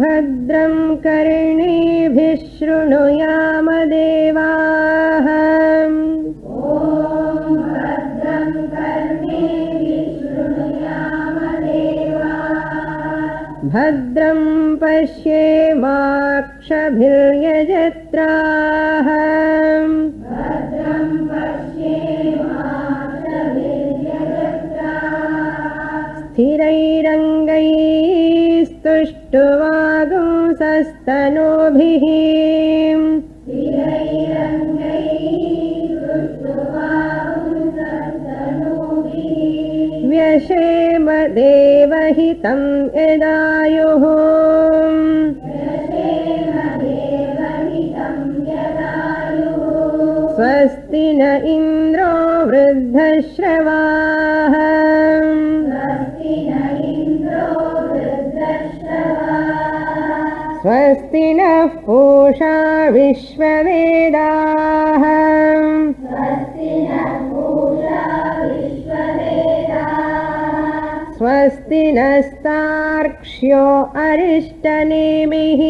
भद्रं कर्णेभिः शृणुयाम देवाः भद्रं पश्येमाक्षभिर्यजत्राः स्थिरैरङ्गैस्तुष्टुवागुंसस्तनूभिः व्यशेम देवहितं यदायुः स्वस्ति न इन्द्रो वृद्धश्रवाः स्वस्ति नः पूषा विश्ववेदाः स्वस्ति नस्तार्क्ष्यो अरिष्टनेमिः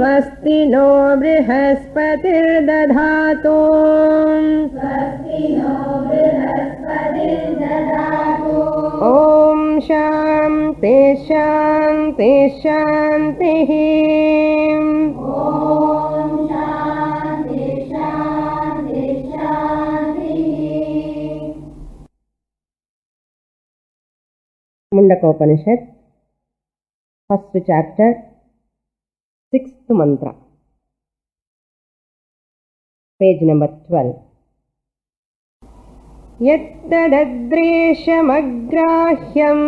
स्वस्ति नो बृहस्पतिर्दधातु ॐ शान्ति शान्ति शान्तिः Mundakopanishad first chapter 6th mantra page number 12 यत्तदद्रेशमग्राह्यम्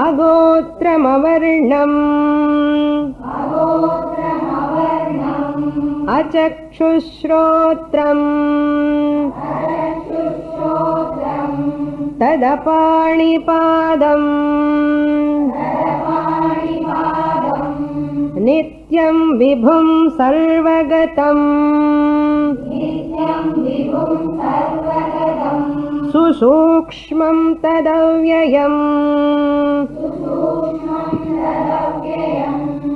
अगोत्रमवर्णम् अचक्षुश्रोत्रम् तदपाणिपादम् नित्यं विभुं सर्वगतम् सुसूक्ष्मं तदव्ययम्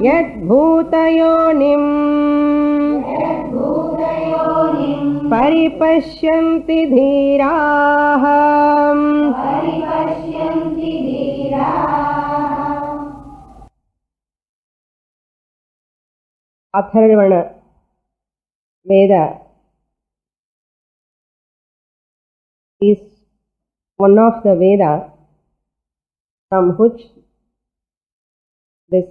यद्भूतयोनिम् परिपश्यन्ति धीराः अथर्वण Veda is one of the Veda from which this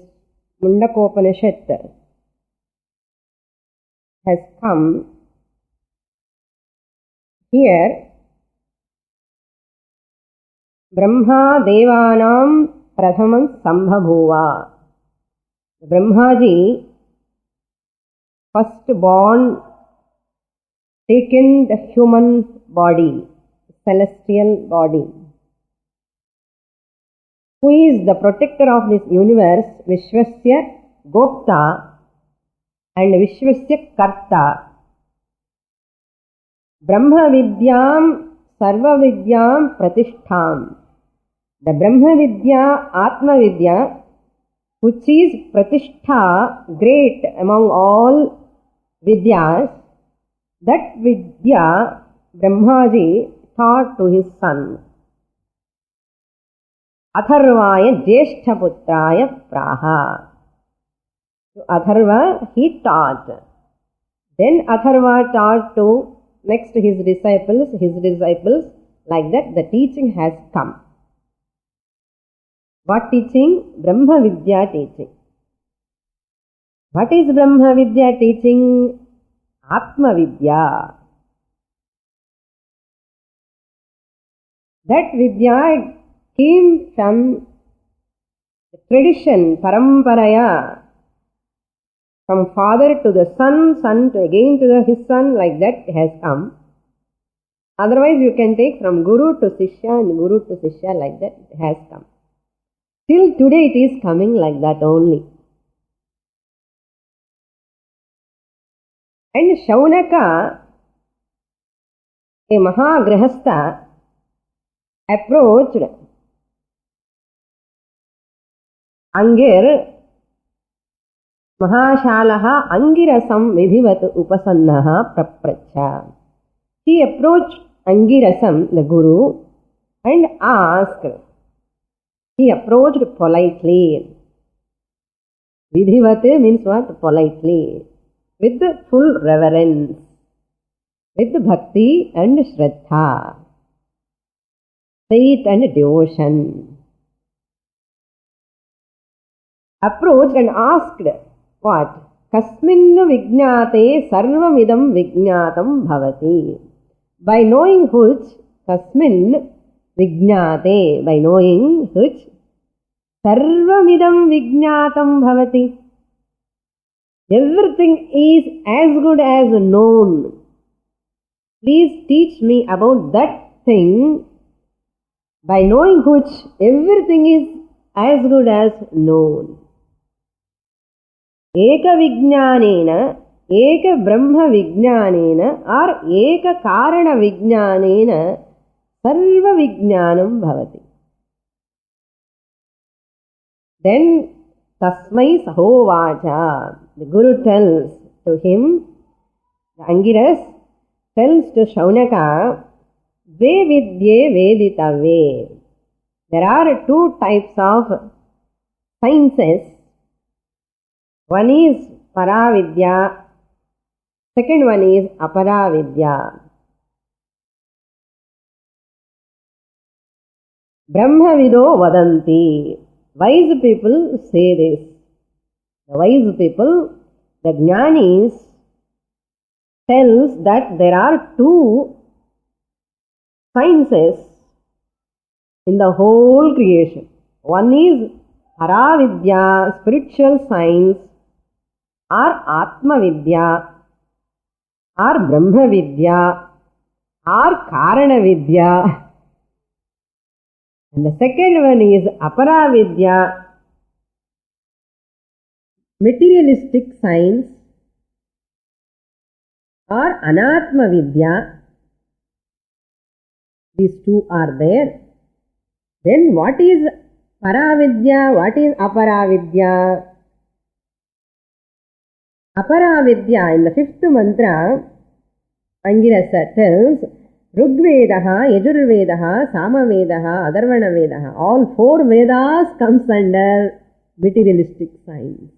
Mundakopanishad has come. Here Brahma Devanam Prathamam Sambhabhuva. Brahmaji first born taken the human body, celestial body. Who is the protector of this universe? Vishwasya Gopta and Vishwasya Karta. Brahma Vidyam Sarva Vidyam Pratishtham. The Brahma Vidya, Atma Vidya, which is Pratishtha, great among all Vidyas, that Vidya Brahmaji taught to his son. Atharvaya Jeshtaputraya Praha. To Atharva he taught. Then Atharva taught to next his disciples, like that the teaching has come. What teaching? Brahma Vidya teaching. What is Brahma Vidya teaching? Atma Vidya. That Vidya came from the tradition, paramparaya, from father to the son, son to again to his son, like that has come. Otherwise you can take from Guru to Sishya and Guru to Sishya, like that it has come. Till today it is coming like that only. And Shaunaka A Mahagrahastha approached Angir Mahashalaha Angirasam Vidhivat Upasannaha Prapracha. He approached Angirasam, the Guru, and asked. He approached politely. Vidhivat means what? Politely. With full reverence. With bhakti and shraddha. Faith and devotion. Approached and asked what? Kasminnu vijñāte sarvamidam vijñātam bhavati. By knowing which, kasmin vijñāte, by knowing which, sarvamidam vijñātam bhavati. Everything is as good as known. Please teach me about that thing, by knowing which everything is as good as known. Eka vijñānena, eka brahma vijñānena, or eka karana vijñānena, sarva vijñānam bhavati. Then tasmai sahovacha, the Guru tells to him, the Angiras tells to Shaunaka, ve vidye veditave. There are two types of sciences. One is Paravidya, second one is Aparavidya. Brahmavido vadanti. Wise people say this. The wise people, the Jnanis, tells that there are two sciences in the whole creation. One is Paravidya, spiritual science, or Atma Vidya, or Brahma Vidya, or Karana Vidya. And the second one is Aparavidya, materialistic science, or Anatma Vidya. These two are there. Then what is Paravidya? What is Aparavidya? Aparavidya, in the fifth mantra, Angirasa tells, Rigvedaha, Yajurvedaha, Samavedaha, Adarvana Vedaha. All four Vedas comes under materialistic science.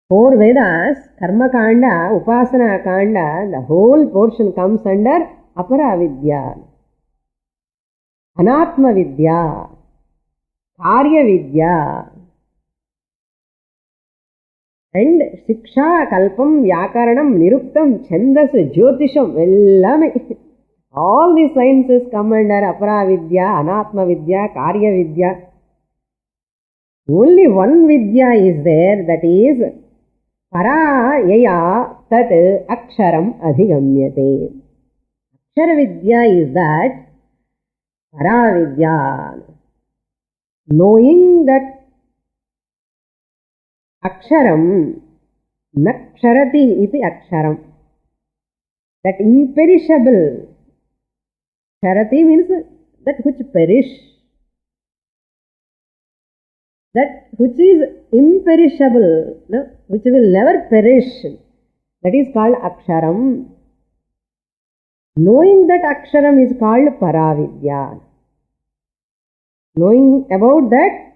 Four Vedas, Karma Kanda, Upasana Kanda, the whole portion comes under Aparavidya. Anatma Vidya, Karya Vidya, and Siksha, Kalpam, Vyakaranam, Niruktam, Chandas, Jyotisham, Vellame. All these sciences come under Aparavidya, Anatma Vidya, Karya Vidya. Only one Vidya is there, that is Para Yaya Tat Aksharam Adhigamyate. Akshara Vidya is that Paravidya, knowing that Aksharam, Naksharati iti Aksharam, that imperishable. Sharati means that which perish, that which is imperishable, no? Which will never perish. That is called Aksharam. Knowing that Aksharam is called Paravidya. Knowing about that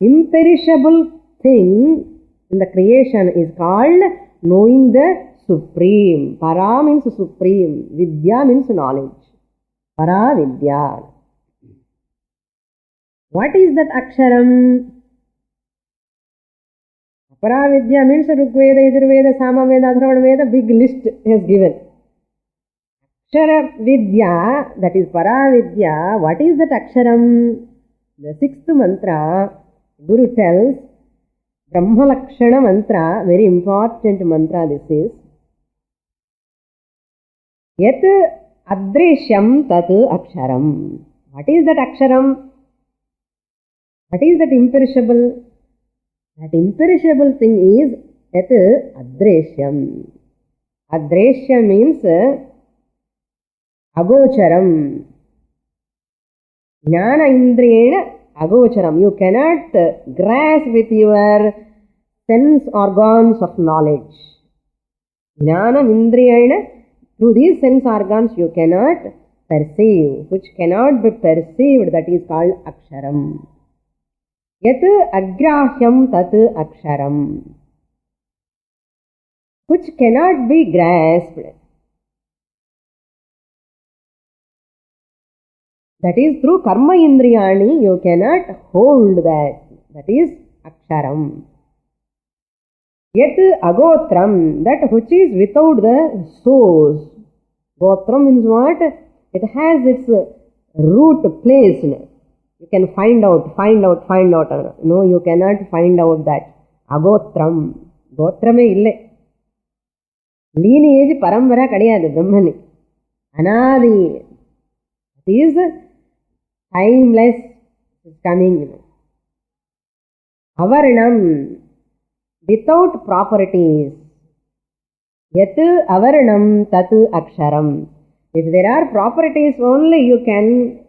imperishable thing in the creation is called knowing the Supreme. Para means supreme. Vidya means knowledge. Paravidya. What is that Aksharam? Paravidya means Rigveda, Yajurveda, Samaveda, Atharvana Veda, big list has given. Akshara Vidya, that is Paravidya. What is that Aksharam? The sixth mantra, Guru tells, Brahma Lakshana mantra, very important mantra this is. Yat Adreshyam Tat Aksharam. What is that Aksharam? What is that imperishable? That imperishable thing is Yat Adreshyam. Adreshya means agocharam. Jnana indriyena agocharam. You cannot grasp with your sense organs of knowledge. Jnana indriyena, through these sense organs you cannot perceive, which cannot be perceived, that is called aksharam. Yat agrahyam tat aksharam, which cannot be grasped. That is, through karma indriyani you cannot hold that. That is aksharam. Yet agotram, that which is without the source. Gotram means what? It has its root placed. You can find out. No, you cannot find out that. Agotram. Gotrame ille. Lineage parambara kadiyadu Brahmani. Anadi. It is timeless, coming. Avarnam, without properties. Yat avarnam tat aksharam. If there are properties only, you can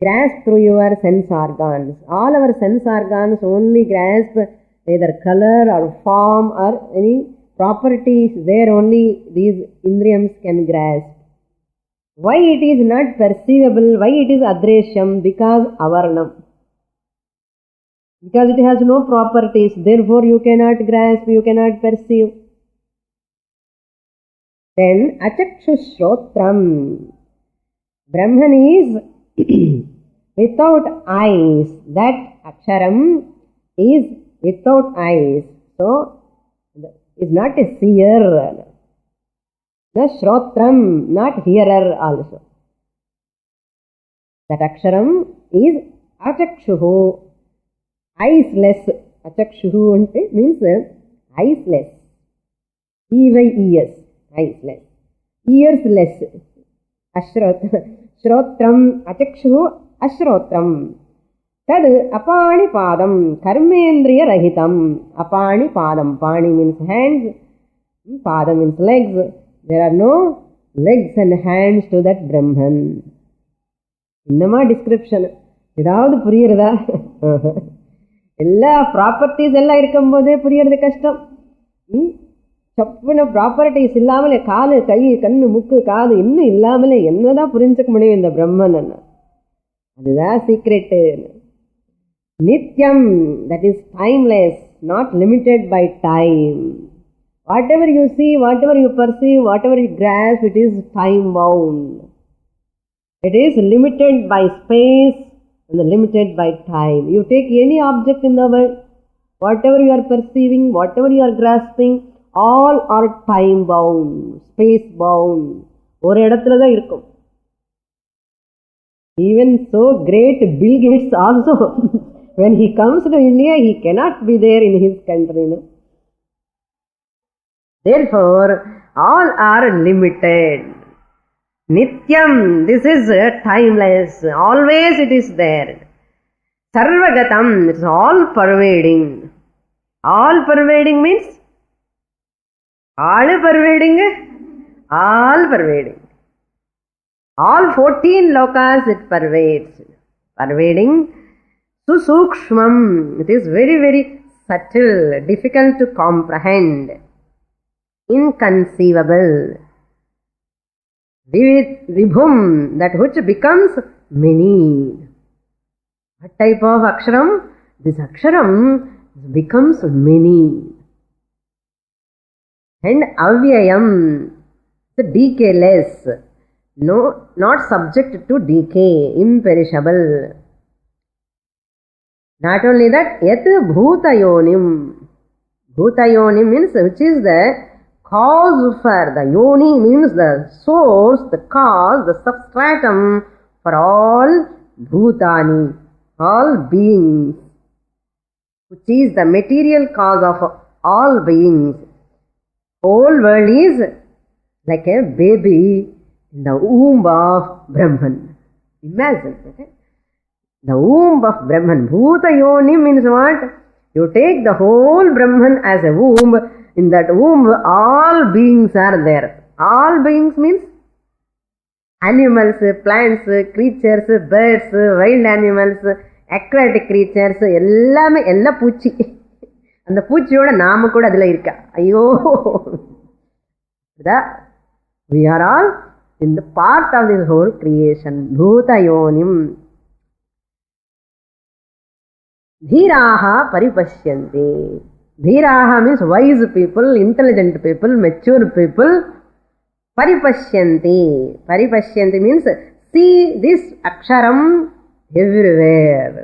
grasp through your sense organs. All our sense organs only grasp either color or form or any properties. There only these indriyams can grasp. Why it is not perceivable? Why it is adreshyam? Because avarnam. Because it has no properties. Therefore you cannot grasp, you cannot perceive. Then achakshushrotram. Brahman is without eyes. That aksharam is without eyes. So, is not a seer. The shrotram, not hearer also. That aksharam is achakshuhu, eyesless. Achakshuhu means eyesless. E-Y-E-S, eyesless. Earsless. Shrotram, achakshuhu, ashrotram. Tad apani padam, karmendriya rahitam. Apani padam. Pani means hands, padam means legs. There are no legs and hands to that Brahman. Innama description. Idavadu puriyirada? Ella properties ella irkumbode puriyiradu kashtam. Chappuna properties illamale kaalu, kai, kannu, mukku, kaadu innu illamale ennada purinchakka mudiyum indha Brahman anna. Adudha secret. Nityam, that is timeless, not limited by time. Whatever you see, whatever you perceive, whatever you grasp, it is time bound. It is limited by space and limited by time. You take any object in the world, whatever you are perceiving, whatever you are grasping, all are time bound, space bound. Oru edathula da irukum. Even so great Bill Gates also, when he comes to India, he cannot be there in his country. No? Therefore, all are limited. Nityam, this is timeless. Always it is there. Sarvagatam, it's all pervading. All pervading means? All pervading? All pervading. All 14 lokas it pervades. Pervading. Susukshmam, it is very, very subtle, difficult to comprehend. Inconceivable. Vibhum, that which becomes many. What type of aksharam? This aksharam becomes many. And avyayam, the decayless. No, not subject to decay, imperishable. Not only that, yat bhutayonim. Bhutayonim means which is the cause for, the yoni means the source, the cause, the substratum for all bhutani, all beings, which is the material cause of all beings. Whole world is like a baby in the womb of Brahman. Imagine, okay? The womb of Brahman. Bhuta yoni means what? You take the whole Brahman as a womb. In that womb, all beings are there. All beings means animals, plants, creatures, birds, wild animals, aquatic creatures, எல்லாமே எல்லா பூச்சி. அந்த பூச்சியோட நாம கூட அதுல இருக்கா. ஐயோ, we are all in the part of this whole creation. Bhuta yonim. Dhiraha paripashyanti. Dhiraha means wise people, intelligent people, mature people. Paripashyanti. Paripashyanti means see this aksharam everywhere.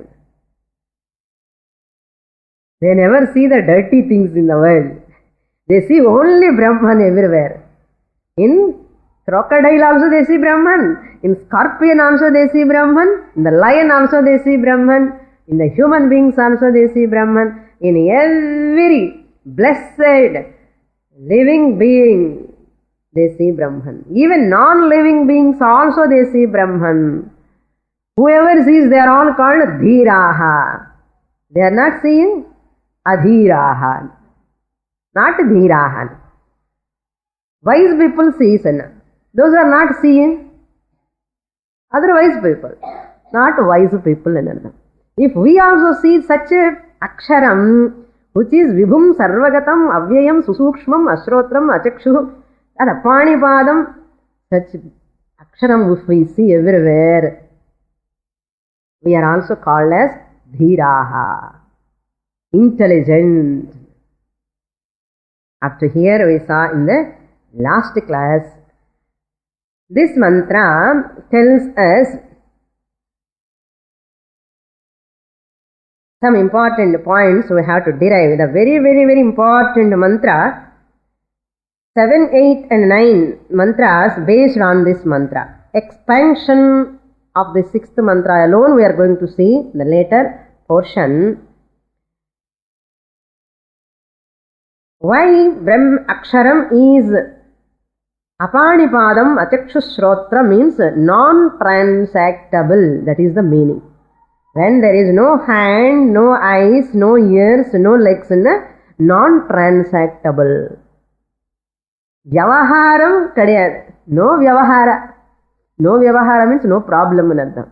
They never see the dirty things in the world. They see only Brahman everywhere. In crocodile also they see Brahman. In scorpion also they see Brahman. In the lion also they see Brahman. In the human beings also they see Brahman. In every blessed living being they see Brahman. Even non-living beings also they see Brahman. Whoever sees, they are all called Dhiraha. They are not seeing Adhiraha. Not Dhiraha. Wise people see, those are not seeing. Otherwise people, not wise people. If we also see such a aksharam, which is Vibhum Sarvagatam Avyayam Susukshmam Ashrotram Achakshu Panipadam, such aksharam if we see everywhere, we are also called as Dhiraha, intelligent. Up to here we saw in the last class. This mantra tells us some important points we have to derive. The very, very, very important mantra, 7, 8 and 9 mantras based on this mantra. Expansion of the 6th mantra alone we are going to see the later portion. Why Brahm Aksharam is Apanipadam Achakshusrotra means non-transactable. That is the meaning. When there is no hand, no eyes, no ears, no legs, non-transactable. Vyavaharam kadiyadu. No vyavahara. No vyavahara means no problem in ardham.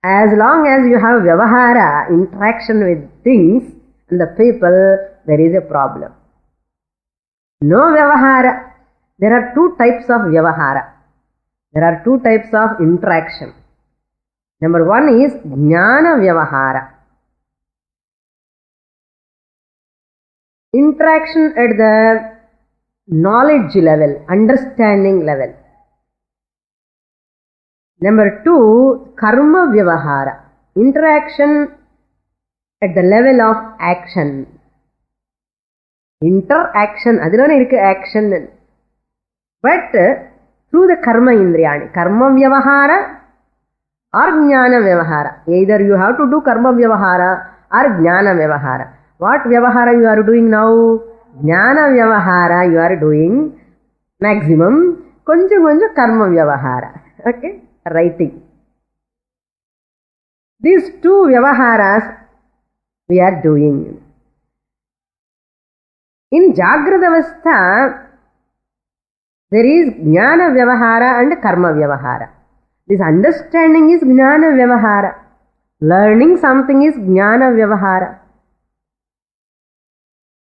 As long as you have vyavahara, interaction with things and the people, there is a problem. No vyavahara. There are 2 types of vyavahara. There are 2 types of interaction. Number 1 is Jnana Vyavahara. Interaction at the knowledge level, understanding level. Number 2, Karma Vyavahara. Interaction at the level of action. Interaction, adilone irukku action. But through the Karma Indriyani. Karma Vyavahara or Jnana Vyavahara. Either you have to do Karma Vyavahara or Jnana Vyavahara. What Vyavahara you are doing now? Jnana Vyavahara you are doing maximum. Konjam Karma Vyavahara. Okay? Writing. These 2 Vyavaharas we are doing. In Jagrata Avastha, there is Jnana Vyavahara and Karma Vyavahara. This understanding is Jnana Vyavahara. Learning something is Jnana Vyavahara.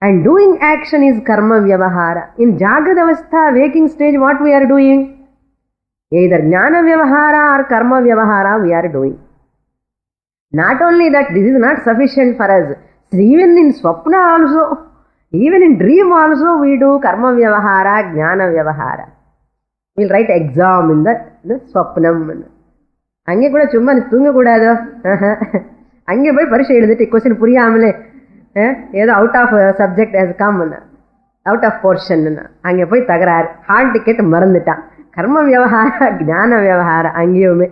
And doing action is Karma Vyavahara. In Jagrata Avastha, waking stage, what we are doing? Either Jnana Vyavahara or Karma Vyavahara we are doing. Not only that, this is not sufficient for us. Even in Swapna also, even in dream also we do Karma Vyavahara, Jnana Vyavahara. We'll write exam in the Swapnam. Ange kuda chumma thunga kudado. Ange poi parisha eludittu question puriyamale edo out of subject has come, out of portion. Ange poi tagarar hall ticket marandita. Karma Vyavahara, Jnana Vyavahara angeyume.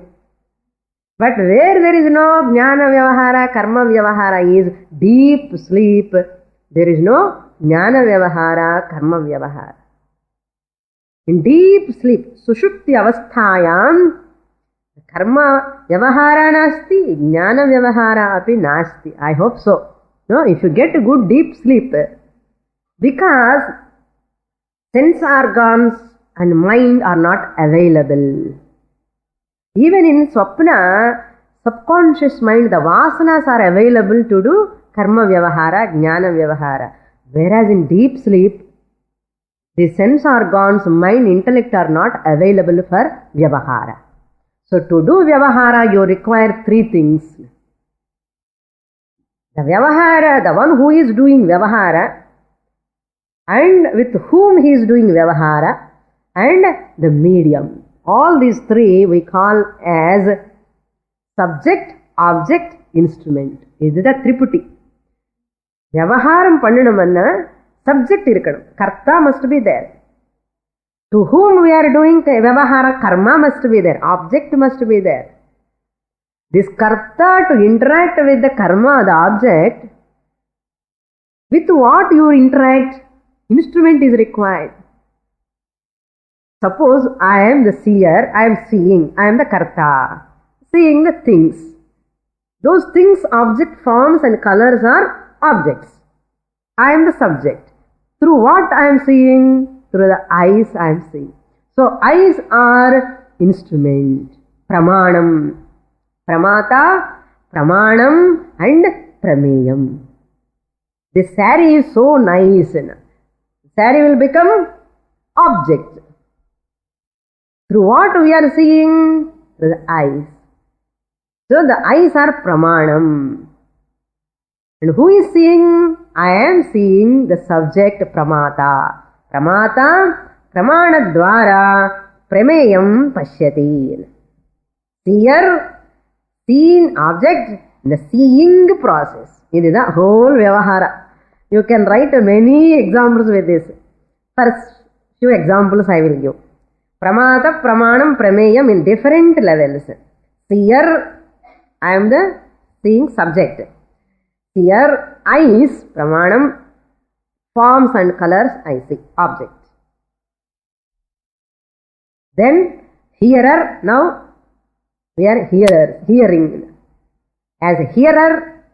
But where there is no Jnana Vyavahara, Karma Vyavahara is deep sleep. There is no Jnana Vyavahara, Karma Vyavahara. In deep sleep, Sushupti Avasthayam, Karma Vyavahara nasti, Jnana Vyavahara api nasti. I hope so. No, if you get a good deep sleep, Because sense organs and mind are not available. Even in Swapna, subconscious mind, the vasanas are available to do karma vyavahara, jnana vyavahara. Whereas in deep sleep, the sense organs, mind, intellect are not available for vyavahara. So to do vyavahara, you require three things. The vyavahara, the one who is doing vyavahara, and with whom he is doing vyavahara, and the medium. All these three we call as subject, object, instrument. This is the Triputi. Vyavaharam pannanumanna subject irukkanum. Karta must be there. To whom we are doing vyavahara, karma must be there. Object must be there. This karta to interact with the karma, the object, with what you interact, instrument is required. Suppose I am the seer, I am seeing, I am the karta, seeing the things. Those things, object forms and colors are objects. I am the subject. Through what I am seeing? Through the eyes I am seeing. So eyes are instrument. Pramanam. Pramata, Pramanam and Prameyam. This saree is so nice. Saree will become object. Through what we are seeing? Through the eyes. So the eyes are Pramanam. And who is seeing? I am seeing the subject Pramata. Pramata, Pramana Dwara, Prameyam Pashyati. Seer, seen object, the seeing process. This is the whole vyavahara. You can write many examples with this. First few examples I will give. Pramata, Pramanam, Prameyam in different levels. Seer, I am the seeing subject. Seer, eyes, Pramanam, forms and colors, I see, object. Then hearer, now we are hearing. As a hearer,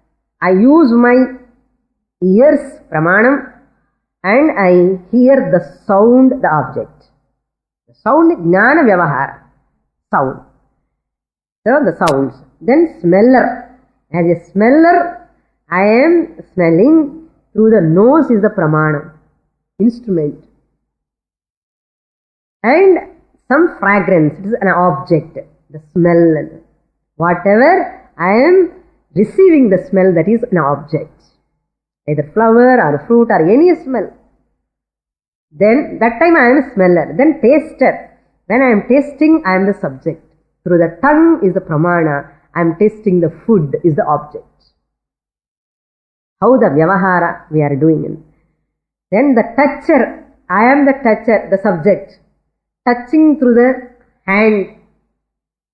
I use my ears, Pramanam, and I hear the sound, the object. The sound, Jnana Vyavahara, sound. So the sounds. Then smeller. As a smeller, I am smelling. Through the nose is the Pramanam, instrument. And some fragrance, it is an object. The smell, whatever I am receiving the smell, that is an object, either flower or fruit or any smell. Then that time I am a smeller. Then taster. When I am tasting, I am the subject. Through the tongue is the pramana. I am tasting the food is the object. How the vyavahara we are doing it. Then the toucher. I am the toucher, the subject. Touching through the hand.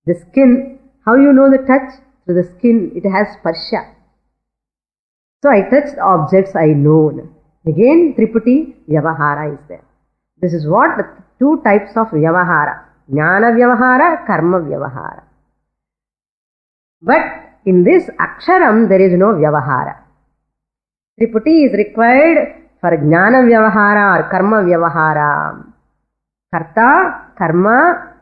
The skin, how you know the touch? Through the skin, it has sparsha. So I touch the objects I know. Again, Triputi, Vyavahara is there. This is what the two types of Vyavahara. Jnana Vyavahara, Karma Vyavahara. But in this Aksharam, there is no Vyavahara. Triputi is required for Jnana Vyavahara or Karma Vyavahara. Karta, Karma,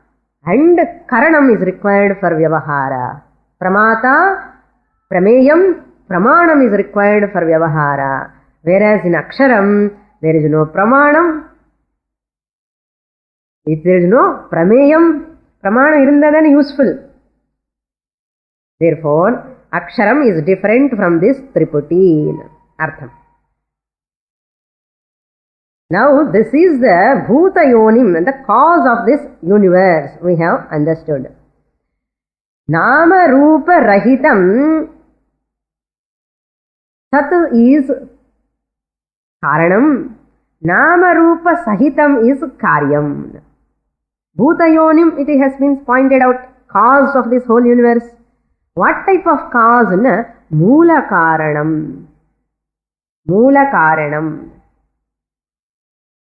and Karanam is required for Vyavahara. Pramata, Prameyam, Pramanam is required for Vyavahara. Whereas in Aksharam, there is no Pramanam. If there is no Prameyam, Pramana irunda then useful. Therefore, Aksharam is different from this Triputi. Artham. Now, this is the Bhuta Yonim, the cause of this universe, we have understood. Nama Rupa Rahitam Sat is Karanam, Nama Rupa Sahitam is Karyam. Bhuta Yonim, it has been pointed out, cause of this whole universe. What type of cause? Moola Karanam. Moola Karanam.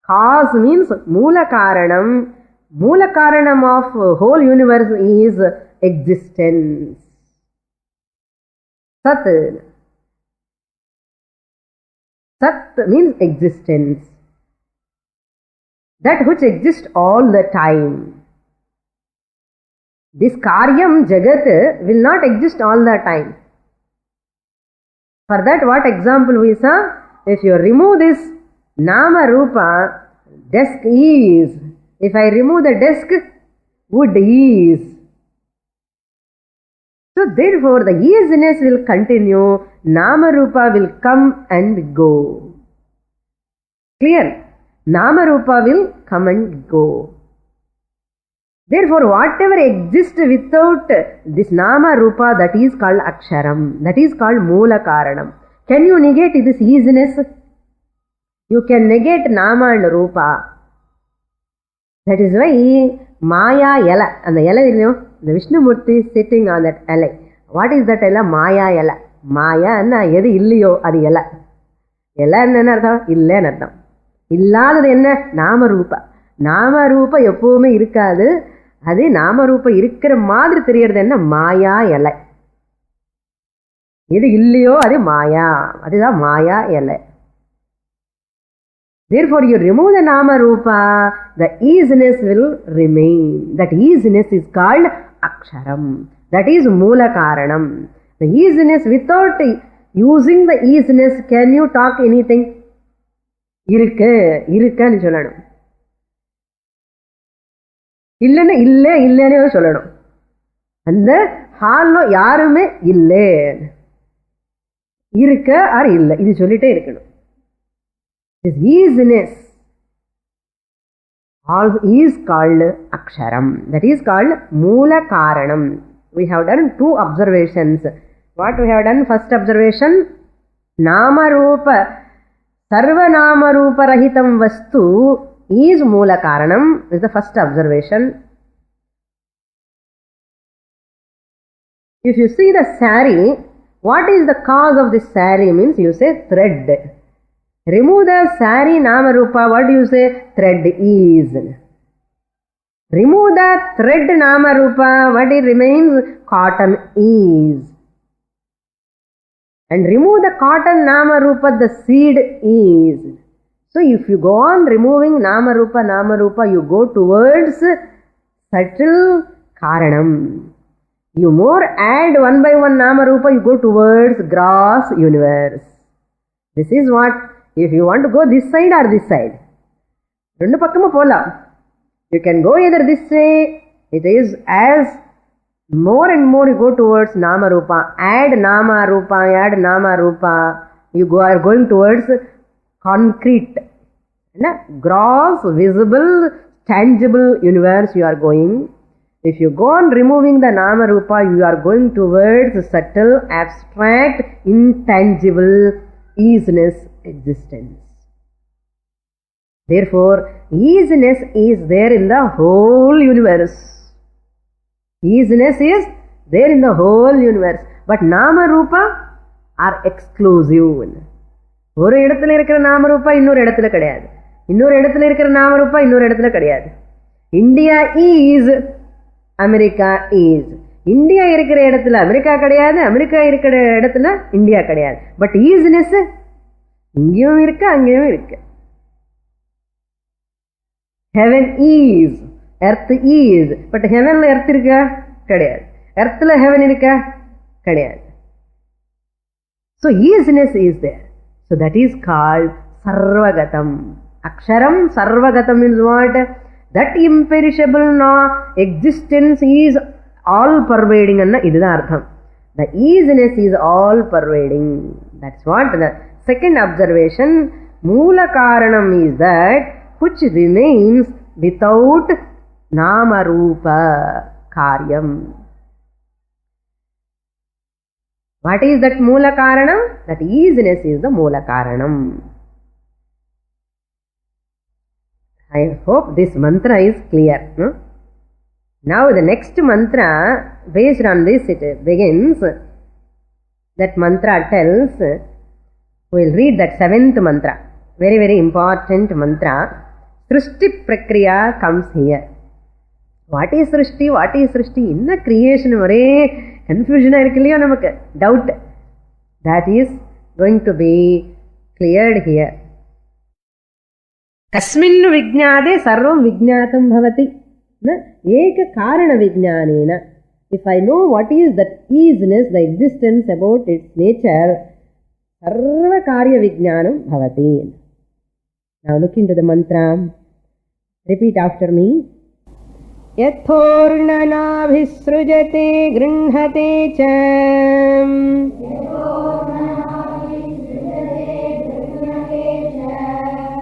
Cause means Moola Karanam. Moola Karanam of whole universe is existence. Sat. Sat means existence. That which exists all the time. This karyam, jagat, will not exist all the time. For that, what example we saw? If you remove this nama rupa, desk is. If I remove the desk, wood is. So therefore, the isness will continue. Nama rupa will come and go. Clear? Nama rupa will come and go. Therefore, whatever exists without this nama rupa, that is called aksharam. That is called moola karanam. Can you negate this isness? You can negate nama and rupa. That is why Maya Yala. And the Yala, you know, the Vishnumurti is sitting on that Yala. What is that Yala? Maya Yala. Maya anna yedi illiyo adi Yala. Yala enna artham? Illa enna artham. Illadadu enna? Nama rupa. Nama rupa எப்பவுமே இருக்காது. அது நாம ரூப இருக்கிற மாதிரி தெரியறது என்ன? மாயா எலை. எது இல்லையோ அது மாயா. அதுதான் மாயா எலை. Therefore, you remove the nama rupa, the isness will remain. That isness is called aksharam. That is moola karanam. The isness, without using the isness, can you talk anything? Irukku சொல்லணும். இல்லைன்னா இல்லை இல்லைன்னு சொல்லணும். அந்த ஹால்ல யாருமே இல்லை, இருக்க ஆர் இல்லை, இது சொல்லிட்டே இருக்கணும். This isness is called aksharam. That is called moola karanam. We have done two observations. What we have done? First observation, nama rupa, sarva nama rupa rahitam vastu is moola karanam, is the first observation. If you see the saree, what is the cause of this saree? Means you say thread. Remove the saree nama rupa, what do you say? Thread is. Remove the thread nama rupa, what it remains? Cotton is. And remove the cotton nama rupa, the seed is. So if you go on removing nama rupa, you go towards subtle karanam. You more add one by one nama rupa, you go towards gross universe. This is what, if you want to go this side or this side, rendu pakkama polam. You can go either this way. It is as more and more you go towards nama rupa, add nama rupa, you are going towards concrete, gross, visible, tangible universe you are going. If you go on removing the nama rupa, you are going towards subtle, abstract, intangible isness existence. Therefore, isness is there in the whole universe. Isness is there in the whole universe. But nama rupa are exclusive. ஒரு இடத்துல இருக்கிற நாம ரூபா இன்னொரு இடத்துல கிடையாது. இன்னொரு இடத்துல இருக்கிற நாம ரூபா இன்னொரு இடத்துல கிடையாது. India is, America is. India இருக்கிற இடத்துல அமெரிக்கா கிடையாது, அமெரிக்கா இருக்கிற இடத்துல இந்தியா கிடையாது. பட் ஈஸ்னஸ் இங்கேயும் இருக்கு, அங்கேயும் இருக்கு. Heaven is, earth is. But ஹெவன்ல எர்த் இருக்கா? கிடையாது. எர்த்ல ஹெவன் இருக்கா? கிடையாது. So isness is there. So that is called sarvagatam. Aksharam sarvagatam means what? That imperishable existence is all pervading. Idha artham. The isness is all pervading. That's what the second observation. Moola karanam is that which remains without nama rupa karyam. What is that moola karanam? That isness is the moola karanam. I hope this mantra is clear. No? Now the next mantra, based on this it begins. That mantra tells, we will read that seventh mantra. Very, very important mantra. Srishti Prakriya comes here. What is Srishti? What is Srishti? In the creation, confusion, doubt. That is going to be cleared here. Kasmin vijnade sarvam vijnatam bhavati. Eka karana vijnanena. If I know what is that isness, the existence about its nature, sarva karya vijnanam bhavati. Now look into the mantra. Repeat after me. Yathornanabhisrujate grinhate cha.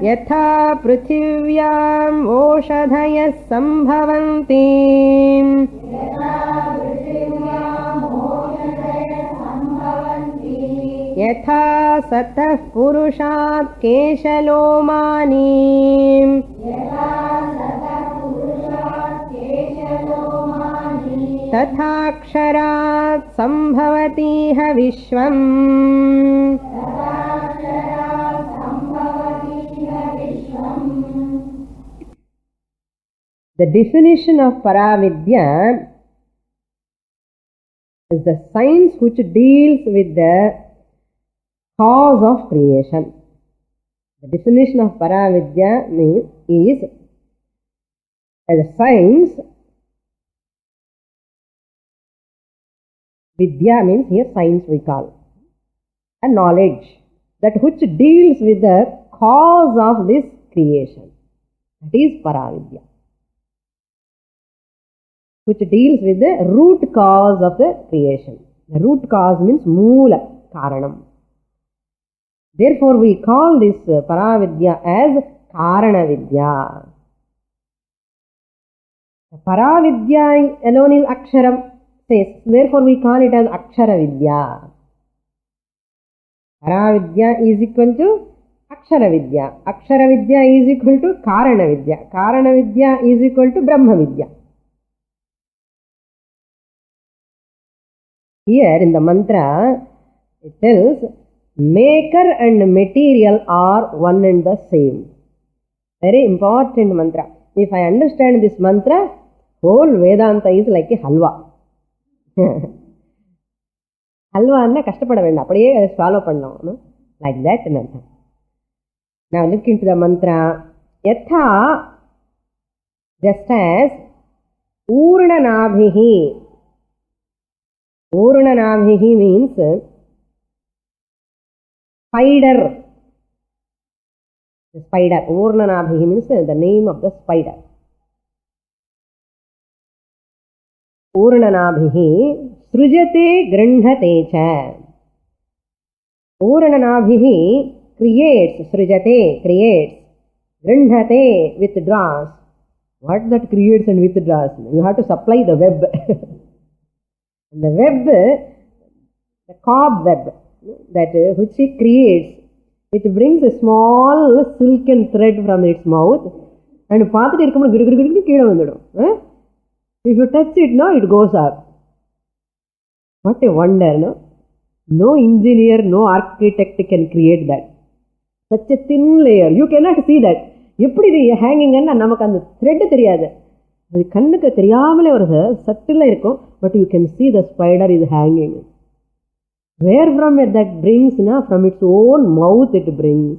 Yatha prithivyaam oshadhayas sambhavanti. Yatha satah purushat keshalomani. तथा क्षरात् संभवति ह विश्वम्. The definition of Paravidya is the science which deals with the cause of creation. The definition of Paravidya is as a science. Vidya means here science we call. A knowledge that which deals with the cause of this creation. That is Paravidya. Which deals with the root cause of the creation. The root cause means Moola, Karanam. Therefore we call this Paravidya as Karana Vidya. Paravidya alone is Aksharam. Therefore we call it as Akshara Vidya. Paravidya is equal to Akshara Vidya. Akshara Vidya is equal to Karana Vidya. Karana Vidya is equal to Brahma Vidya. Here in the mantra, it tells maker and material are one and the same. Very important mantra. If I understand this mantra, whole Vedanta is like a halwa. Halwa anna kashtapada vendam, appadiye swallow pannum, like that in artham. Now look into the mantra. Yatha, just as Urnanabhihi. Urnanabhihi means spider. The spider. Urnanabhihi means the name of the spider. Urnanabhihi srujate grindhate cha. Urnanabhihi creates, srujate creates, grindhate withdraws. What that creates and withdraws? You have to supply the web. The web, the cobweb that which he creates, it brings a small silken thread from its mouth and if you touch it now, it goes up. What a wonder, no? No engineer, no architect can create that. Such a thin layer, you cannot see that. எப்படி இது hanging நமக்கு அந்த thread தெரியாது, அது கண்ணுக்கு தெரியாமலே ஒரு சட்டிலாக இருக்கும். But you can see the spider is hanging. Where from it that brings? From its own mouth it brings.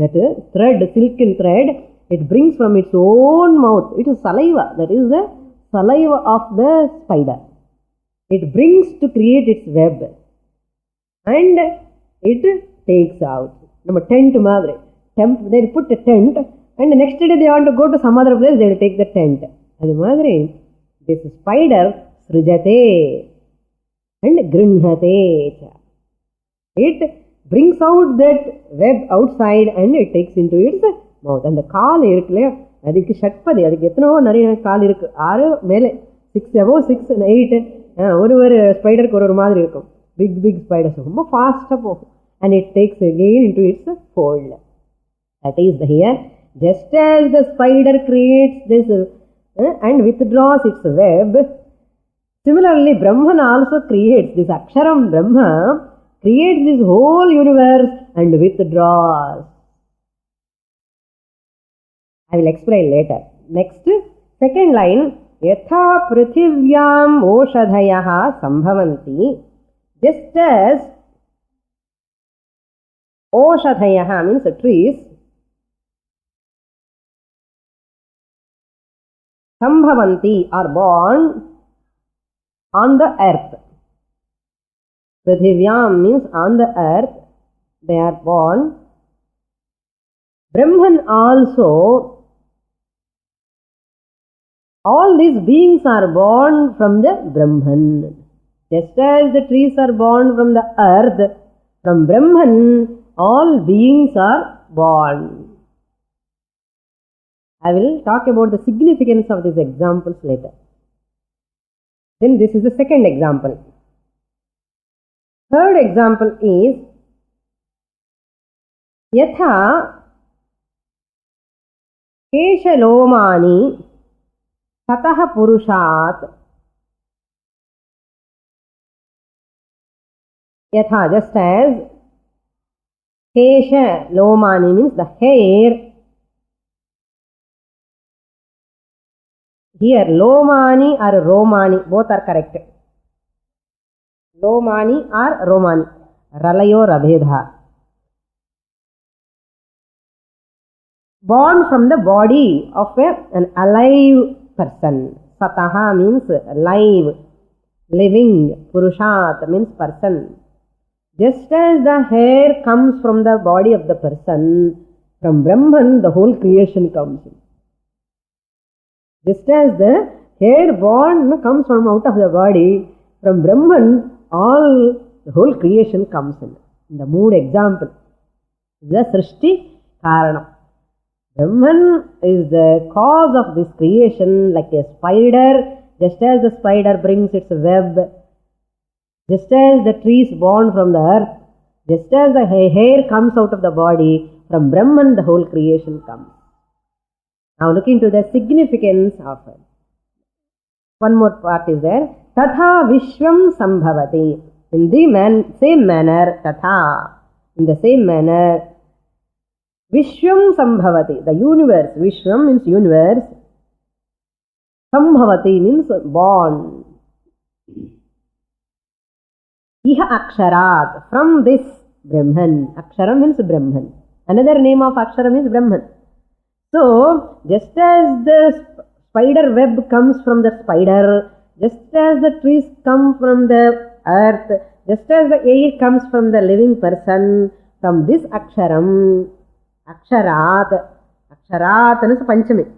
That thread, silken thread, it brings from its own mouth. It is saliva. That is the saliva of the spider. It brings to create its web. And it takes out. Nama tent madre. They put a tent and the next day they want to go to some other place, they will take the tent. Adi madre, this spider srujate and grinhate. It brings out that web outside and it takes into its mouth. And the kaal irukle, adikku shatpadi, adikku ethno nariya kaal irukku, 6 mele, 6 above 6 and 8. ஒரு spider ku ஒரு மாதிரி இருக்கும். Big spiders ரொம்ப fast போகும். And it takes again into its fold. That is here. Just as the spider creates this and withdraws its web, similarly Brahman also creates this Aksharam Brahma, creates this whole universe and withdraws. I will explain later. Next, second line. Yatha prithivyam oshadhayaha sambhavanti. Just as Oshadhayaha means trees. Sambhavanti are born on the earth. Prithivyam means on the earth they are born. Brahman also, all these beings are born from the Brahman. Just as the trees are born from the earth, from Brahman all beings are born. I will talk about the significance of these examples later. Then this is the second example. Third example is Yatha Keshalomani Tatah Purushat. Yatha, just as Kesha Lomani means the hair. Here Lomani or Romani, both are correct. Lomani or Romani, Ralayo Rabedha. Born from the body of an alive person. Sataha means alive, living. Purushat means person. Just as the hair comes from the body of the person, from Brahman the whole creation comes in. Just as the hair born comes from out of the body, from Brahman all the whole creation comes in. In the mood example, the Srishti Karanam. Brahman is the cause of this creation, like a spider. Just as the spider brings its web, just as the trees born from the earth, just as the hair comes out of the body, from Brahman the whole creation comes. Now look into the significance of it. One more part is there. Tatha Vishwam Sambhavati. In the same manner, Tatha, in the same manner, Vishwam Sambhavati, the universe. Vishwam means universe. Sambhavati means born. Iha Aksharat, from this Brahman. Akshara means Brahman. Another name of Akshara means Brahman. So, just as the spider web comes from the spider, just as the trees come from the earth, just as the air comes from the living person, from this Aksharam, Aksharat, Aksharat is Panchami.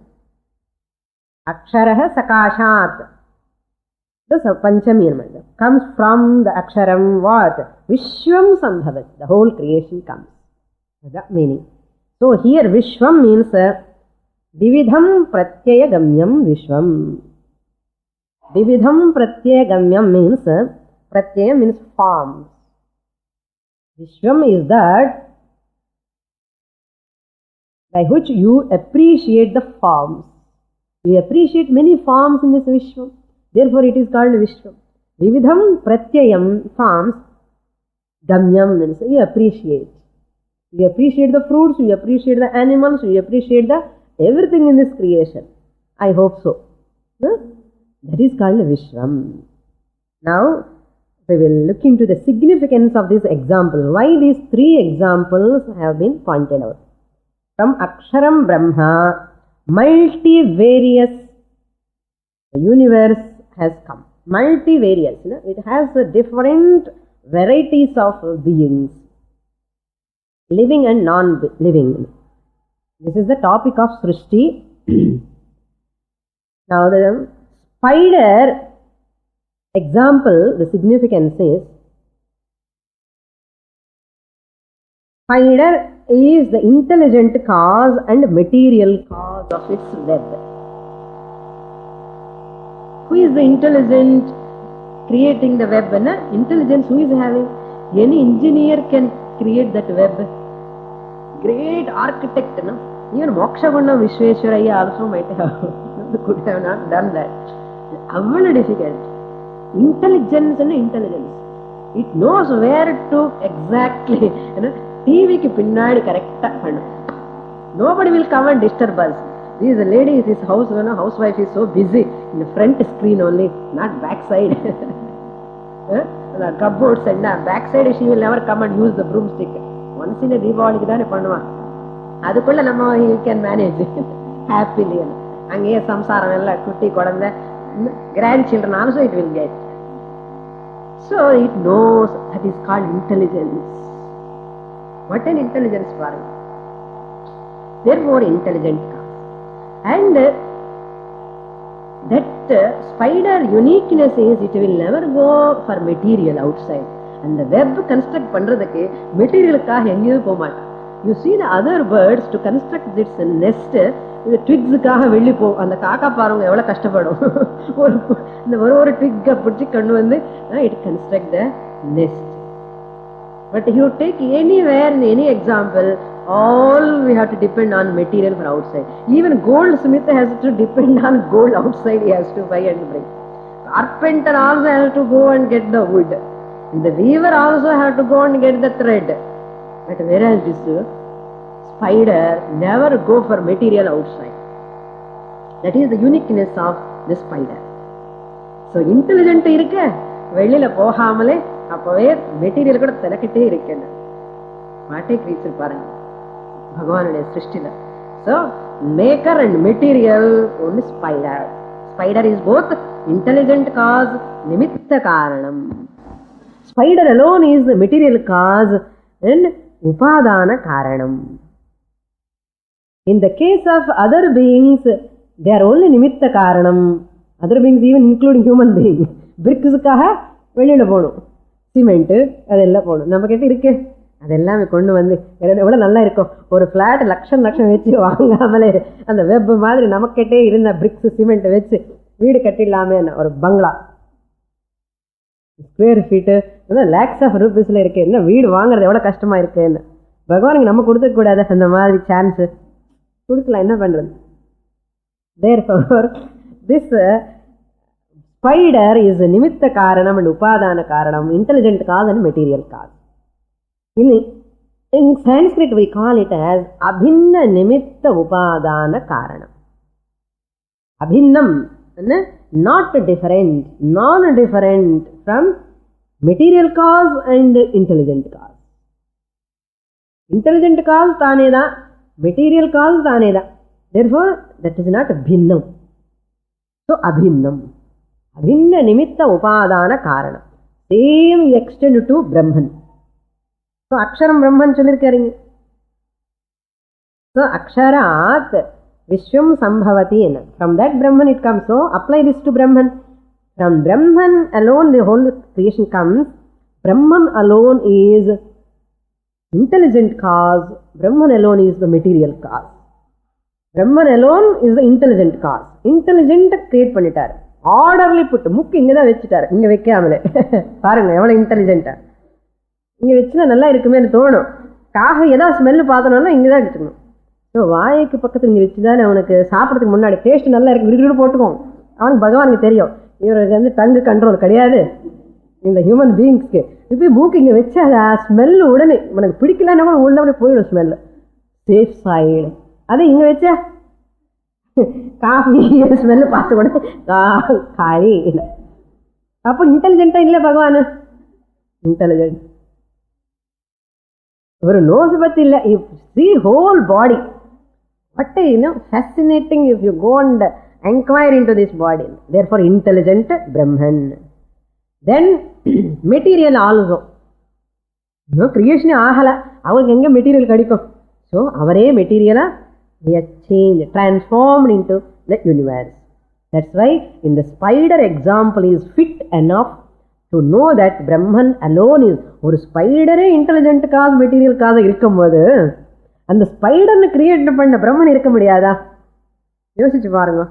Aksharaha Sakashat. This Panchami comes from the Aksharam what? Vishwam Sambhavat. The whole creation comes. That meaning. So here Vishwam means Dividham Pratyaya Gamyam Vishwam. Dividham Pratyaya Gamyam means Pratyaya means forms. Vishwam is that by which you appreciate the forms. You appreciate many forms in this Vishwam. Therefore it is called Vishwam. Dividham Pratyayam forms. Gamyam means you appreciate. You appreciate the fruits, you appreciate the animals, you appreciate the everything in this creation. I hope so. That is called Vishwam. Now, we will look into the significance of this example. Why these three examples have been pointed out. From Aksharam Brahma, multivarious universe has come. Multivarious. It has different varieties of beings. Living and non-living. This is the topic of Srishti. Now the spider example, the significance is, spider is the intelligent cause and material cause of its web. Who is the intelligent creating the web? Intelligence who is having? Any engineer can create that web. Great architect, even Mokshaguna Vishweshwaraya also might have could have not done that. Very difficult. Intelligence and intelligence. It knows where to exactly. TV ki pinnadi correct. Nobody will come and disturb us. This lady, this housewife is so busy in the front screen only, not backside. Cupboards and backside she will never come and use the broomstick. Once in தீபாவளிக்கு தானே பண்ணுவான். அதுக்குள்ள நம்ம you can manage happily. அங்கேயே சம்சாரம் எல்லாம் குட்டி குழந்தை grandchildren also it will get. So it knows that is called intelligence. What an intelligence பாருங்க. Therefore intelligent comes. And that spider uniqueness is it will never go for material outside. And the web construct பண்றதுக்கு மெட்டீரியலுக்காக எங்கேயும் போக மாட்டான். You see the other birds to construct this nest, இது ட்விக்ஸுக்காக வெளியே போகும். அந்த காக்கா பாருங்க எவ்வளவு கஷ்டப்படும். ஒரு ட்விக்கை பிடிச்சி கொண்டு வந்து it construct the next. But you take anywhere in any example, all we have to depend on material for outside. Even goldsmith has to depend on gold outside. He has to buy and bring. Carpenter also has to go and get the wood. And the weaver also has to go and get the thread. But whereas this spider never go for material outside. That is the uniqueness of the spider. So intelligent இருக்க வெளியில போகாமலே அப்பவே material கூட திறக்கிட்டே இருக்கேன். மாட்டே creature பாருங்க பகவானுடைய சிருஷ்டில. So maker and material only spider. Spider is both intelligent cause, nimitta karanam. Spider alone is the material cause and upadana karanam. In the case of other beings, they are only nimitta karanam. Other beings even including human beings. Bricks-க்காக வெளியில போகணும், cement அதெல்லாம் போகணும். நம்ம கிட்ட இருக்கு அதெல்லாமே கொண்டு வந்து எவ்வளவு நல்லா இருக்கும். ஒரு பிளாட் லட்சம் வச்சு வாங்காமலே அந்த வெப் மாதிரி நமக்கிட்டே இருந்த பிரிக்ஸ் சிமெண்ட் வச்சு வீடு கட்டிடலாமே. ஒரு பங்களா ஸ்கொயர் ஃபீட்டு லேக்ஸ் ஆஃப் ரூபீஸ்ல இருக்கு. என்ன வீடு வாங்குறது எவ்வளவு கஷ்டமா இருக்குன்னு பகவானுக்கு நம்ம கொடுத்துக்க கூடாது அந்த மாதிரி சான்ஸ் கொடுக்கலாம். என்ன பண்றது? Therefore this spider is a nimitta karanam and upadana karanam, intelligent cause and material cause. In Sanskrit we call it as abhinna nimitta upadana karanam. Abhinnam, not different, non-different from material cause and intelligent cause. Intelligent cause தானேதா, material cause தானேதா. Therefore that is not bhinnam. So abhinnam, abhinna nimitta upadana karanam. Same extend to Brahman. So aksharam Brahman சொல்லிருக்காருங்க. So aksharat vishwam sambhavati. From that Brahman it comes. So apply this to Brahman. From Brahman alone the whole creation comes. Brahman alone is intelligent cause. Brahman alone is the material cause. Brahman alone is the intelligent cause. Intelligent create பண்ணிட்டார். Orderly புட்டு முக்கு இங்கே தான் வச்சுட்டாரு, இங்கே வைக்காமலே. பாருங்க எவ்வளோ இன்டெலிஜென்ட்டா. இங்கே வச்சுனா நல்லா இருக்குமேனு தோணும். காக ஏதாவது ஸ்மெல்லு பார்த்தோம்னா இங்கே தான் எடுத்துக்கணும். ஸோ வாய்க்கு பக்கத்தில் இங்கே வச்சு தானே அவனுக்கு சாப்பிட்றதுக்கு முன்னாடி டேஸ்ட் நல்லா இருக்கு விடுவிடு போட்டுக்கோம். அவனுக்கு பகவானுக்கு தெரியும் இவருக்கு வந்து டங்கு கண்ட்ரோல் கிடையாது இந்த ஹியூமன் பீயிங்ஸ்க்கு. இப்போ மூக்கு இங்கே வச்சு அதை ஸ்மெல்லு உடனே உனக்கு பிடிக்கலன்னா கூட உடனே போயிடும் ஸ்மெல்லு. சேஃப் சைடு அது இங்கே வச்சா காஃபி ஸ்மெல்லு பார்த்து கூட காலி இல்லை. அப்போ இன்டெலிஜென்ட்டா இல்லை பகவான்? இன்டெலிஜென்ட். ஒரு நோஸ் பத்தி இல்லை, you see whole body. What fascinating if you go and inquire into this body. Therefore intelligent Brahman. Then material also. Creation ஆகல, அவருக்கு எங்க மெட்டீரியல் கிடைக்கும்? ஸோ அவரே மெட்டீரியலா changed, transformed into the universe. That's why in the spider example is fit enough to know that Brahman alone is. ஒரு ஸ்பைடரே intelligent cos material காச இருக்கும்போது அந்த ஸ்பைடர்னு create பண்ண பிரம்மன் இருக்க முடியாதா? யோசிச்சு பாருங்க.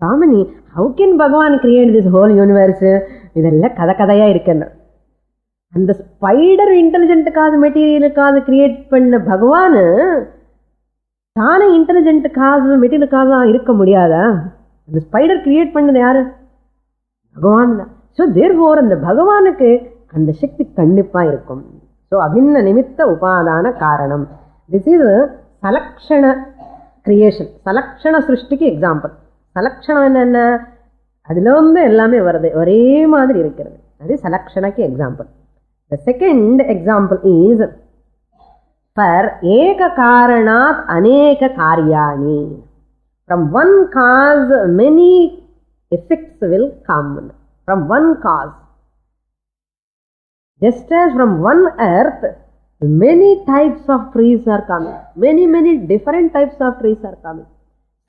சாமனி ஹவு கேன் பகவான் கிரியேட் திஸ் ஹோல் யூனிவர்ஸ்? இதெல்லாம் கதையா இருக்குன்னு. அந்த ஸ்பைடர் இன்டெலிஜென்ட் காசு மெட்டீரியலுக்காக கிரியேட் பண்ண பகவான் தானே இன்டெலிஜென்ட் காசு மெட்டீரியல் காசா இருக்க முடியாதா? அந்த ஸ்பைடர் கிரியேட் பண்ணது யாரு? பகவான் தான். ஸோ தேர்ஃபோர் அந்த பகவானுக்கு அந்த சக்தி கண்டிப்பா இருக்கும். ஸோ அபின்ன நிமித்த உபாதான காரணம். திஸ் இஸ் சலக்ஷண கிரியேஷன். சலக்ஷண சிருஷ்டிக்கு எக்ஸாம்பிள். சலக்ஷணம் என்னென்ன? அதுல வந்து எல்லாமே வருது, ஒரே மாதிரி இருக்கிறது. அது சலக்ஷணக்கு example. The second example is for eka karanat aneka karyani. From one cause many effects will come. From one cause. Just as from one earth many types of trees are coming. Many different types of trees are coming.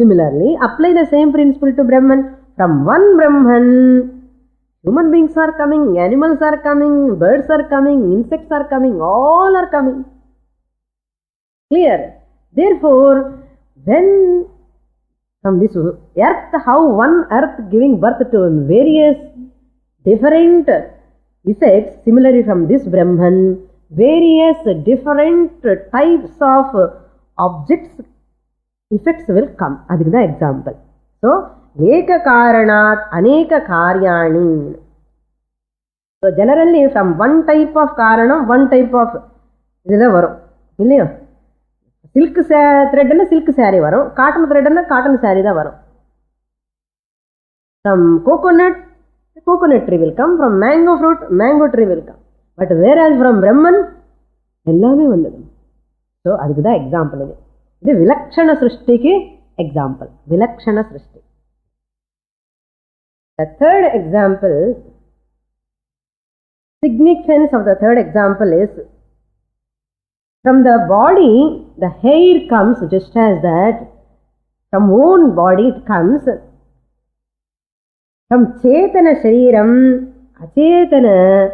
Similarly, apply the same principle to Brahman. From one Brahman, human beings are coming, animals are coming, birds are coming, insects are coming, all are coming. Clear? Therefore, when from this earth, how one earth giving birth to various different effects, similarly from this Brahman, various different types of objects, effects will come. That's the example. So, eka karanat aneka karyani. So, generally from one type of karanam, one type of idha varum. Illaya? Silk thread na silk saree varum, cotton thread na cotton saree da varum. From coconut tree will come, from mango fruit, mango tree will come. But whereas from Brahman, ellame vandadum. So, adukku da example idu. Idu vilakshana srishti example. Vilakshana srishti. The third example, significance of the third example is, from the body, the hair comes just as that. From own body it comes. From Chetana Shariram, Achetana,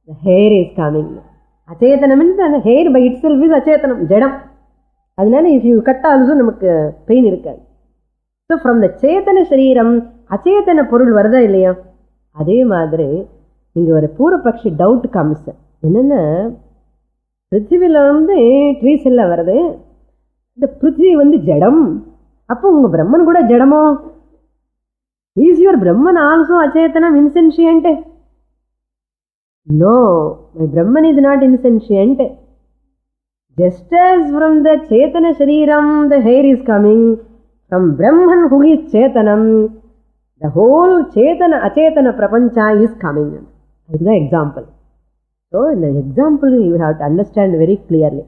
the hair is coming. Achetana means the hair by itself is Acetanam, Jadam. Adnana if you cut also namakku pain irukadu. So from the Chetana Shariram, Achetana பொருள் வருதா இல்லையா? அதே மாதிரி இங்க ஒரு பூர்வபக்ஷி doubt comes. என்னன்னா, பிருத்திவில trees எல்லாம் வருது, இந்த பிருத்திவி ஜடம், அப்போ உங்க பிரம்மன் கூட ஜடமோ? Is your Brahman also Achetanam, insentient? No, my Brahman is not insentient. Just as from the Chetana Shariram the hair is coming, from Brahman who is Chetanam, the whole Chetana Achetana Prapancha is coming. That is the example. So in the example you have to understand very clearly.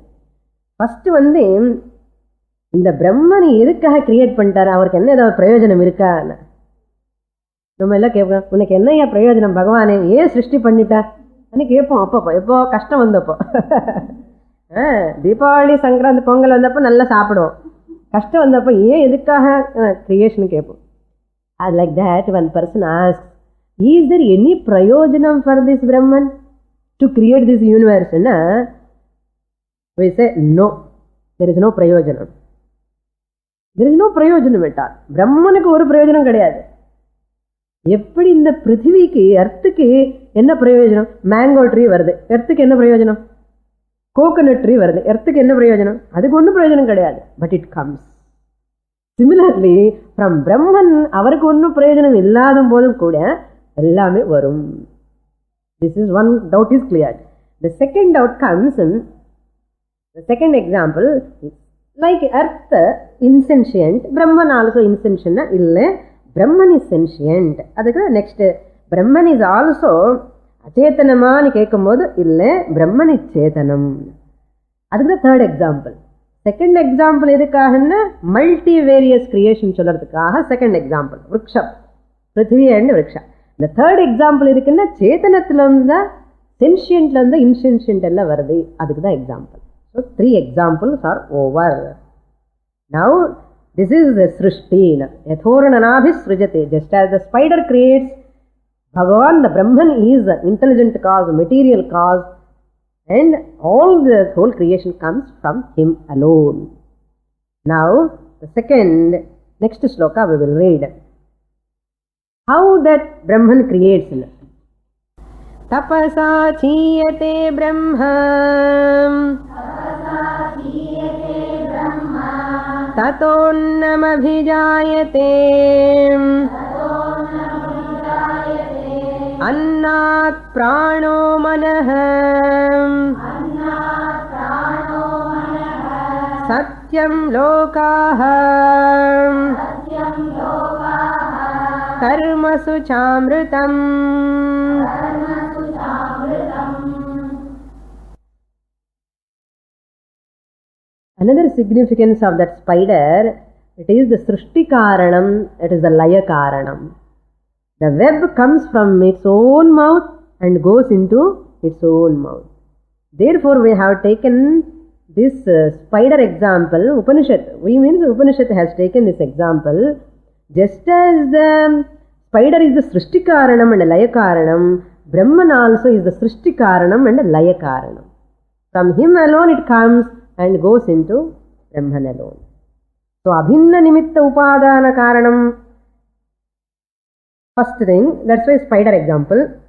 First இந்த பிரம்மன் எதுக்காக create பண்ணிட்டாரு, அவருக்கு என்ன ஏதாவது பிரயோஜனம் இருக்கா? நம்ம எல்லாம் கேட்போம், உனக்கு என்னையா பிரயோஜனம் பகவானே, ஏன் சிருஷ்டி பண்ணிட்டா அன்னு கேட்போம். அப்பப்போ எப்போ கஷ்டம் வந்தப்போ, தீபாவளி சங்கராந்தி பொங்கல் வந்தப்போ நல்லா சாப்பிடுவோம். கஷ்டம் வந்தப்போ ஏன் எதுக்காக கிரியேஷன் கேட்போம். அது like that one person ask, is there any prayojanam for this Brahman to create this universe? We say no, there is no prayojanam. There is no prayojanam at all. பிரம்மனுக்கு ஒரு பிரயோஜனம் கிடையாது. எப்படி இந்த பிருத்திவிக்கு எர்த்துக்கு என்ன பிரயோஜனம்? மேங்கோ ட்ரீ வருது, எர்த்துக்கு என்ன பிரயோஜனம்? கோகனட் ட்ரீ வருது, எர்த்துக்கு என்ன பிரயோஜனம்? அதுக்கு ஒன்றும் பிரயோஜனம் கிடையாது. But it comes. Similarly from Brahman அவருக்கு ஒன்றும் பிரயோஜனம் இல்லாத போதும் கூட எல்லாமே வரும். This is one doubt is cleared. The second doubt comes in the second example. Like earth insentient, Brahman also insentient illa, Brahman is sentient. Adukku next, Brahman is also achethanama nu kekkumbodhu illa, Brahman is chetanam. Adukku the third example. Second example edukkaganna multivarious creation solradhukaga second example vriksha, prithvi and vriksha. The third example edukkenna chetanathila irundha sentient la irundha insentient ella varudhu, adukku the example. So three examples are over. Now this is the srishti. Yathorananabhi srijate. Just as the spider creates, Bhagavan, the Brahman, is an intelligent cause, material cause, and all the whole creation comes from him alone. Now the second, next shloka we will read. How that Brahman creates. Tapasa chiyate Brahma, tatonnamabhijayate, annat prano manah, satyam lokaha, karmasu chamritam. Another significance of that spider, it is the Srishti Karanam, it is the Laya Karanam. The web comes from its own mouth and goes into its own mouth. Therefore, we have taken this spider example, Upanishad. Upanishad has taken this example. Just as the spider is the Srishti Karanam and Laya Karanam, Brahman also is the Srishti Karanam and Laya Karanam. From him alone it comes and goes into Brahman alone. So, Abhinna Nimitta Upadana Karanam, first thing, that's why spider example.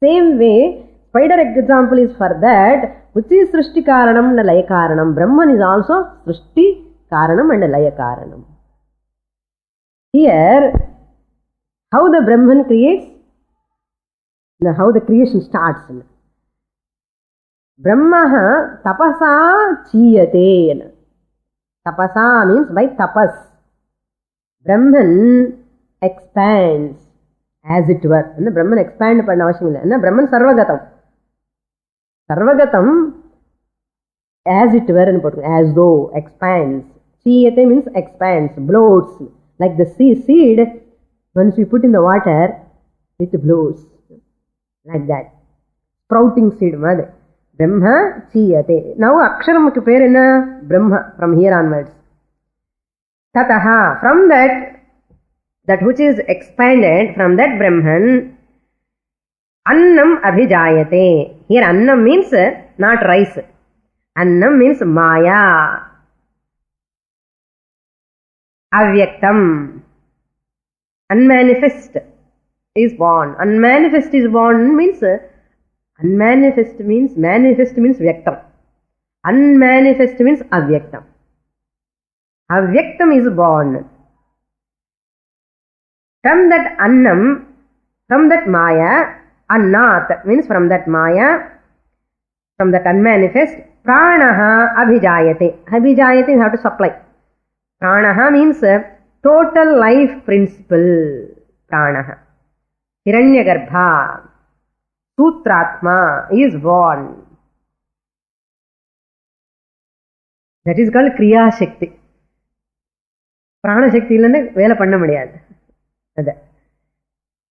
Same way, spider example is for that, which is Srishti Karanam and Laya Karanam. Brahman is also Srishti Karanam and Laya Karanam. Here, how the Brahman creates, how the creation starts. Brahma tapasa chiyate. Tapasa means by tapas. Brahman expands, as it were. Brahman expand panna avashyam illa. Brahman sarvagatam. Sarvagatam, as it were, as though, expands. Chiyate means expands, bloats. Like the seed, once you put in the water, it blows. Like that. Sprouting seed, mother. Brahma chiyate. Now, aksharam ke pair enna? Brahma, from here onwards. Tataha, from that which is expanded, from that Brahman, annam abhijayate. Here annam means not rice. Annam means maya. Avyaktam. Unmanifest is born. Unmanifest is born means unmanifest means manifest means vyaktam. Unmanifest means avyaktam. Avyaktam is born. From that annam, from that maya, annat means from that maya, from that unmanifest, pranaha abhijayate. Abhijayate you have to supply. Pranaha means total life principle. Pranaha. Hiranyagarbha. Sutratma is born. That is called Kriya Shakti. Prana Shakti illana vela panna mudiyadhu.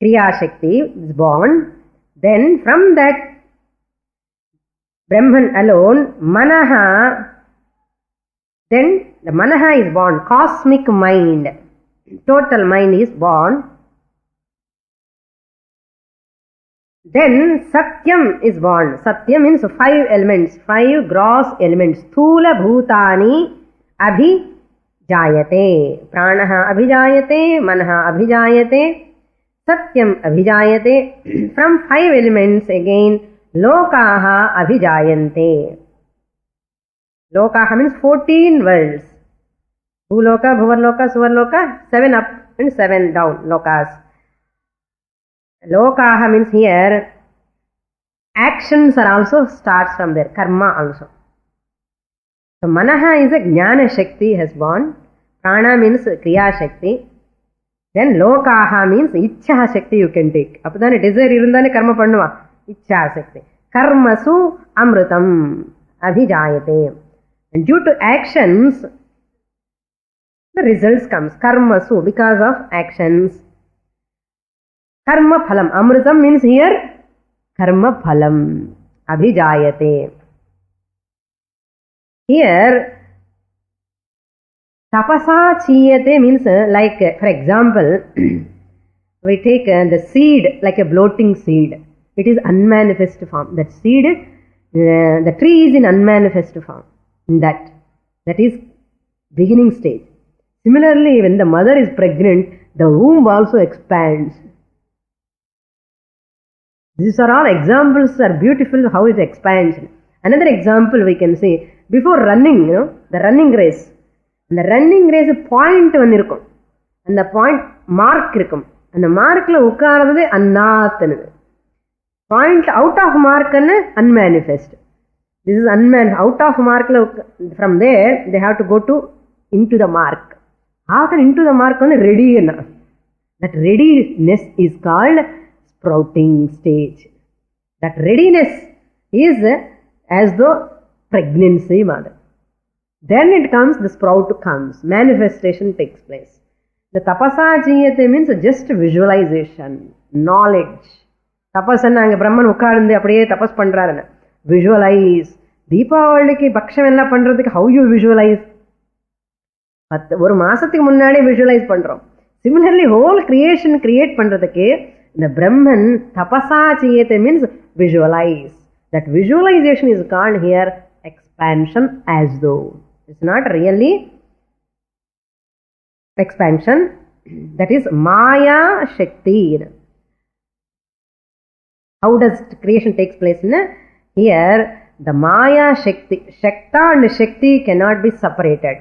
Kriya Shakti is born. Then from that Brahman alone, Manaha, then the Manaha is born. Cosmic mind. Total mind is born. Then Satyam is born. Satyam means 5 elements, 5 gross elements. Sthula bhutani abhijayate. Pranaha abhijayate, Manaha abhijayate, Satyam abhijayate. From 5 elements again, Lokaha abhijayante. Lokaha means 14 worlds. Bhuloka, Bhuvarloka, Suvarloka, 7 up and 7 down, lokas. Lokaha means here, actions are also starts from there, karma also. So, Manaha is a Jnana Shakti has born. Prana means Kriya Shakti. Then Lokaha means Ichha Shakti you can take. Appadane desire irundane karma pannuva. Ichha Shakti. Karmasu Amrutam Abhijayate. And due to actions, the results comes. Karmasu, because of actions. Karma phalam. Amrutam means here karma phalam. Abhijayate. Here tapasa chiyate means like, for example, we take the seed like a bloating seed. It is unmanifest form. That seed, the tree is in unmanifest form. That is beginning stage. Similarly, when the mother is pregnant, the womb also expands. These are all examples, are beautiful how it expands. Another example we can see, before running, the running race. The running race point one irukum. And the point mark irukum. And the mark la ukkaradhu annatanu. Point out of mark unmanifest. This is out of mark. From there, they have to go to into the mark. After into the mark, ready. That readiness is called sprouting stage. That readiness is as though pregnancy mother. Then it comes, the sprout comes, manifestation takes place. The tapasa chiyate means just visualization, knowledge. Tapasana anga Brahman ukkarந்து அப்படியே தபஸ் பண்றாருன்னு. Visualize. தீபாவளிக்கு பக்ஷம் எல்லாம் பண்றதுக்கு how you visualize? ஒரு மாசத்துக்கு முன்னாடி visualize பண்றோம். Similarly, whole creation create பண்றதுக்கு the Brahman tapasa chiyate means visualize. That visualization is called here expansion as though. It's not really expansion. That is Maya Shakti. How does creation takes place? Here, the Maya Shakti, Shakta and Shakti cannot be separated.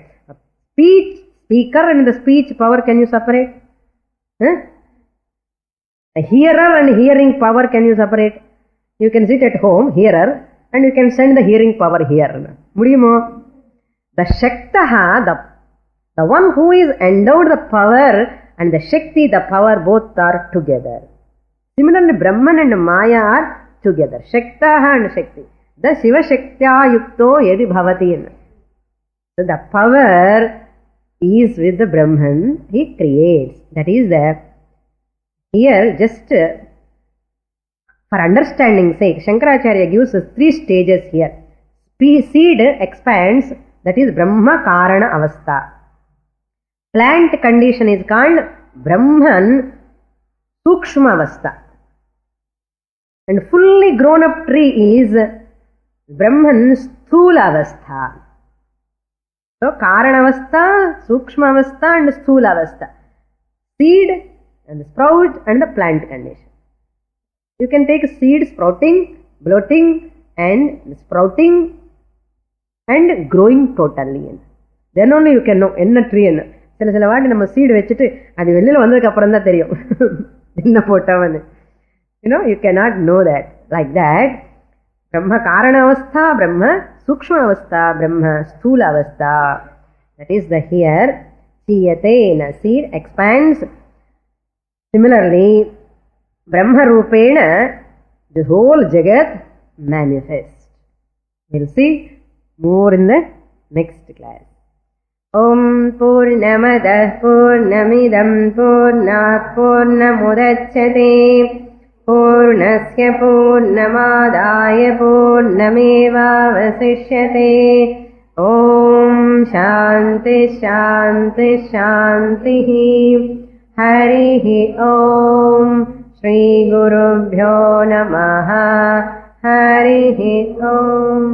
Speaker and the speech power, can you separate? A hearer and hearing power, can you separate? You can sit at home, hearer, and you can send the hearing power here. Mudiyumo? The Shaktaha, the one who is endowed the power, and the Shakti, the power, both are together. Similarly, Brahman and Maya are together. Shaktaha and Shakti. The Shiva Shaktya Yukto Yadi Bhavati. So the power is with the Brahman, he creates. That is there. Here, just for understanding sake, Shankaracharya gives us 3 stages here. Seed expands, that is Brahma Karana Avastha. Plant condition is called Brahman Sukshma Avastha. And fully grown up tree is Brahman Sthula Avastha. So Karana Avastha, Sukshma Avastha and Sthula Avastha. Seed and the sprout and the plant condition. You can take seed sprouting, bloating and sprouting and growing totally. Then only you can know enna tree enna. சில வாட்டி நம்ம seed வச்சுட்டு அது வெளியில வந்ததுக்கு அப்புறம் தான் தெரியும் என்ன போட்டவன்னு. You cannot know that. Like that, Brahma Karana Avastha, Brahma Sukshma Avastha, Brahma Sthula Avastha. That is the here. Chiyate, seed expands. Similarly, Brahma Rupena, the whole Jagat manifests. We'll see more in the next class. Om Purnamadah Purnamidam Purnat Purnamudachyate Purnasya Purnamadaya Purnamevavasishyate. Om Shanti Shanti Shantihi. Harihi Om. Shri Gurubhyo Namaha. Harihi Om.